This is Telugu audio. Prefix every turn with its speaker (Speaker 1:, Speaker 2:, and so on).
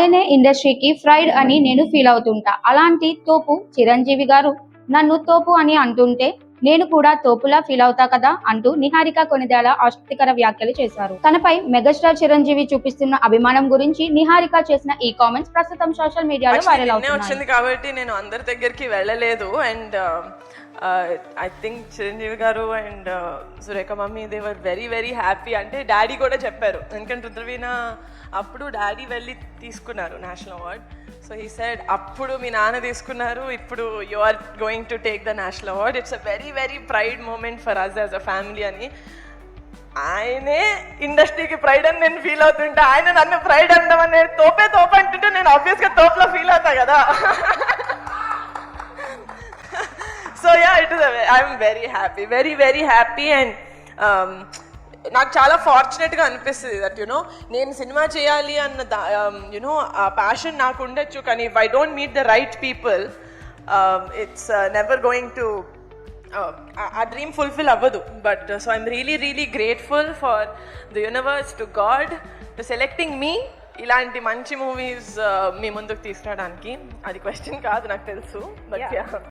Speaker 1: ఆయనే ఇండస్ట్రీకి ఫ్రైడ్ అని నేను ఫీల్ అవుతుంటా. అలాంటి తోపు చిరంజీవి గారు నన్ను తోపు అని అంటుంటే నేను కూడా తోపులా ఫీల్ అవుతా కదా అంటూ నిహారిక కొనిదెల ఆసక్తికర వ్యాఖ్యలు చేశారు. తనపై మెగాస్టార్ చిరంజీవి చూపిస్తున్న అభిమానం గురించి నిహారిక చేసిన ఈ కామెంట్స్ ప్రస్తుతం సోషల్ మీడియాలో వైరల్ అవుతున్నాయి.
Speaker 2: వచ్చింది కాబట్టి నేను అందరి దగ్గరికి వెళ్ళలేదు. And I think Chiranjeevi garu and Surekha mummy they were very very happy. అంటే డాడీ కూడా చెప్పారు, ఎందుకంటే రుద్రవీణ అప్పుడు డాడీ వెళ్ళి తీసుకున్నారు national award. So he said అప్పుడు మీ నాన్న తీసుకున్నారు, ఇప్పుడు you are going to take the national award. It's a very very pride moment for us as a family అని. ఆయనే ఇండస్ట్రీకి ప్రైడ్ అని నేను ఫీల్ అవుతుంటే ఆయన నన్ను ప్రైడ్ అంటామని నేను తోపే తోప అంటుంటే నేను ఆబ్వియస్గా తోపులో ఫీల్ అవుతా కదా. So yeah, it is I'm very very happy. And నాకు చాలా ఫార్చునేట్గా అనిపిస్తుంది దట్ యునో నేను సినిమా చేయాలి అన్న యునో ఆ ప్యాషన్ నాకు ఉండొచ్చు, కానీ if I don't meet the right people it's never going to ఆ డ్రీమ్ ఫుల్ఫిల్ అవ్వదు. But so I'm really grateful for the universe, to God, to selecting me ఇలాంటి మంచి మూవీస్ మీ ముందుకు తీసుకురావడానికి. అది క్వశ్చన్ కాదు, నాకు తెలుసు. బట్